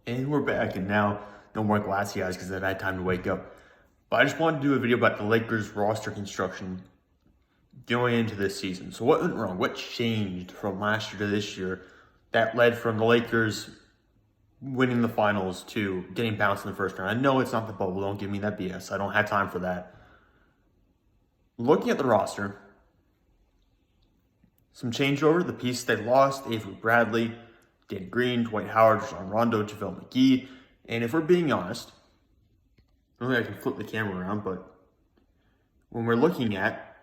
And we're back, and now no more glassy eyes because I've had time to wake up. But I just wanted to do a video about the Lakers roster construction going into this season. So what went wrong? What changed from last year to this year that led from the Lakers winning the finals to getting bounced in the first round? I know it's not the bubble. Don't give me that BS. I don't have time for that. Looking at the roster, some changeover. The pieces they lost: Avery Bradley, Dan Green, Dwight Howard, Rajon Rondo, JaVale McGee. And if we're being honest, I don't think I can flip the camera around, but when we're looking at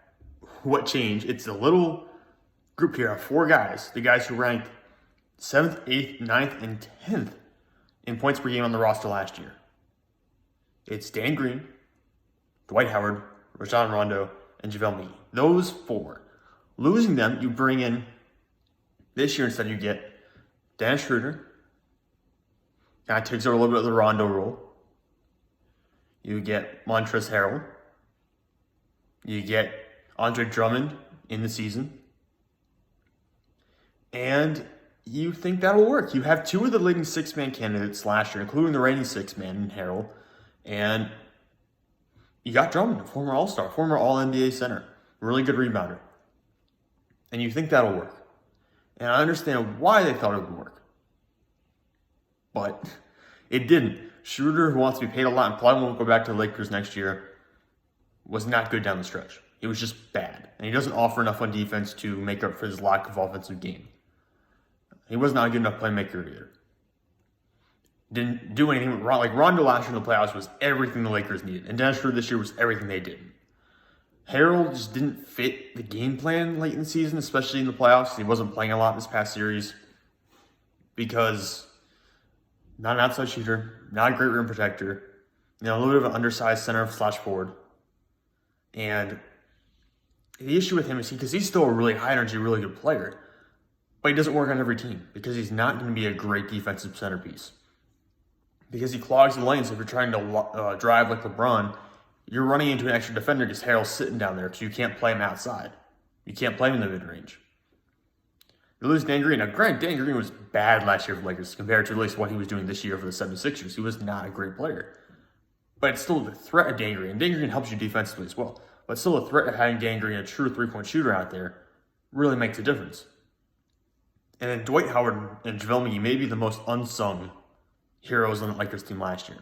what changed, it's a little group here of 4 guys, the guys who ranked 7th, 8th, 9th, and 10th in points per game on the roster last year. It's Dan Green, Dwight Howard, Rajon Rondo, and JaVale McGee. Those 4. Losing them, you bring in this year instead, you get Dennis Schroeder. Kind of takes over a little bit of the Rondo role. You get Montrezl Harrell. You get Andre Drummond in the season. And you think that'll work. You have 2 of the leading 6-man candidates last year, including the reigning 6-man in Harrell. And you got Drummond, a former All-Star, former All-NBA center, really good rebounder. And you think that'll work. And I understand why they thought it would work. But it didn't. Schroeder, who wants to be paid a lot and probably won't go back to the Lakers next year, was not good down the stretch. He was just bad. And he doesn't offer enough on defense to make up for his lack of offensive game. He was not a good enough playmaker either. Didn't do anything wrong. Like Rondo last year in the playoffs was everything the Lakers needed. And Dennis Schroeder this year was everything they didn't. Harrell just didn't fit the game plan late in the season, especially in the playoffs. He wasn't playing a lot this past series because not an outside shooter, not a great rim protector, a little bit of an undersized center / forward. And the issue with him is because he's still a really high energy, really good player, but he doesn't work on every team because he's not going to be a great defensive centerpiece. Because he clogs the lanes. If you're trying to drive like LeBron, you're running into an extra defender because Harrell's sitting down there, so you can't play him outside. You can't play him in the mid-range. You lose Dan Green. Now, granted, Dan Green was bad last year for the Lakers compared to at least what he was doing this year for the 76ers. He was not a great player. But it's still the threat of Dan Green. And Dan Green helps you defensively as well. But still the threat of having Dan Green, a true three-point shooter out there, really makes a difference. And then Dwight Howard and JaVale McGee may be the most unsung heroes on the Lakers team last year.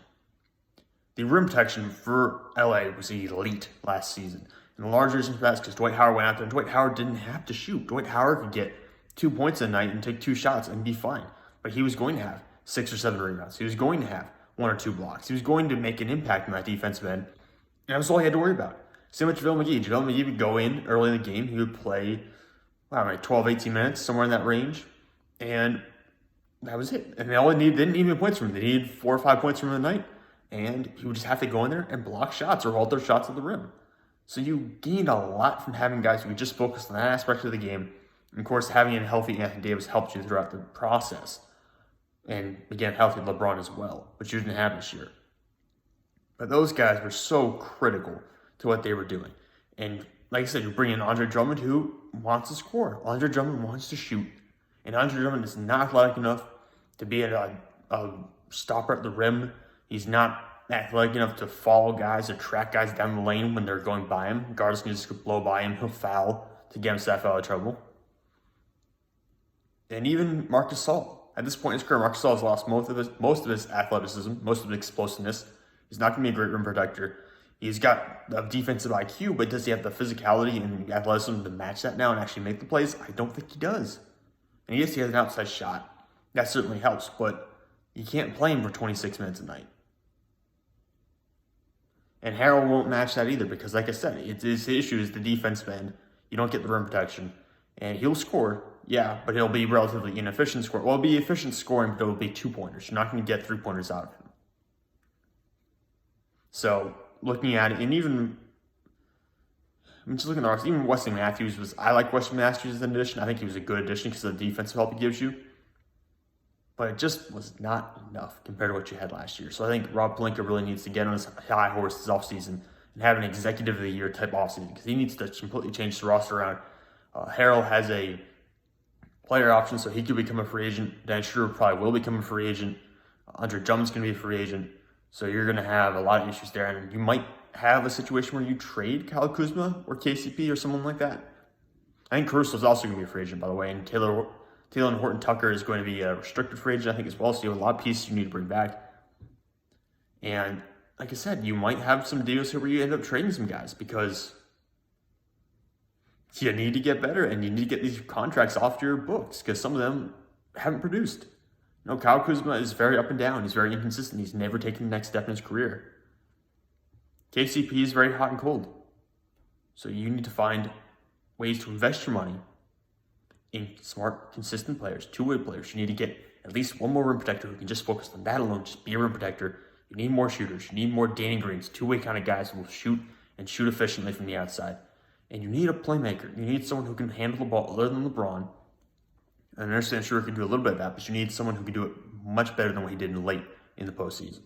The rim protection for LA was elite last season. And the large reason for that is because Dwight Howard went out there and Dwight Howard didn't have to shoot. Dwight Howard could get 2 points a night and take 2 shots and be fine. But he was going to have 6 or 7 rebounds. He was going to have 1 or 2 blocks. He was going to make an impact on that defensive end. And that was all he had to worry about. Same with JaVale McGee. JaVale McGee would go in early in the game. He would play, 12, 18 minutes, somewhere in that range. And that was it. And all they needed, they didn't need points from him. They needed 4 or 5 points from him the night. And he would just have to go in there and block shots or hold their shots at the rim. So you gained a lot from having guys who could just focus on that aspect of the game. And of course, having a healthy Anthony Davis helped you throughout the process. And again, healthy LeBron as well, which you didn't have this year. But those guys were so critical to what they were doing. And like I said, you bring in Andre Drummond, who wants to score. Andre Drummond wants to shoot. And Andre Drummond is not athletic enough to be a stopper at the rim. He's not athletic enough to follow guys or track guys down the lane when they're going by him. Guards can just blow by him. He'll foul to get himself out of trouble. And even Marc Gasol. At this point in his career, Marc Gasol has lost most of his athleticism, most of his explosiveness. He's not going to be a great rim protector. He's got a defensive IQ, but does he have the physicality and athleticism to match that now and actually make the plays? I don't think he does. And yes, he has an outside shot. That certainly helps, but you can't play him for 26 minutes a night. And Harrell won't match that either because, like I said, his issue is the defensive end. You don't get the rim protection. And he'll score, yeah, but he'll be relatively inefficient scoring. Well, it'll be efficient scoring, but it'll be 2-pointers. You're not going to get 3-pointers out of him. So, looking at it, and even, just looking at the rest, even Wesley Matthews I like Wesley Matthews as an addition. I think he was a good addition because of the defensive help he gives you. But it just was not enough compared to what you had last year. So I think Rob Pelinka really needs to get on his high horse this offseason and have an executive of the year type offseason because he needs to completely change the roster around. Harrell has a player option, so he could become a free agent. Dan Schroeder probably will become a free agent. Andre Drummond's going to be a free agent. So you're going to have a lot of issues there. And you might have a situation where you trade Kyle Kuzma or KCP or someone like that. I think Caruso's also going to be a free agent, by the way. And Taylor and Horton Tucker is going to be a restricted free agent, I think, as well. So you have a lot of pieces you need to bring back. And like I said, you might have some deals here where you end up trading some guys because you need to get better and you need to get these contracts off your books because some of them haven't produced. Kyle Kuzma is very up and down. He's very inconsistent. He's never taken the next step in his career. KCP is very hot and cold. So you need to find ways to invest your money in smart, consistent players, two-way players. You need to get at least one more rim protector who can just focus on that alone, just be a rim protector. You need more shooters. You need more Danny Greens, two-way kind of guys who will shoot and shoot efficiently from the outside. And you need a playmaker. You need someone who can handle the ball other than LeBron. And I understand Schroeder can do a little bit of that, but you need someone who can do it much better than what he did late in the postseason.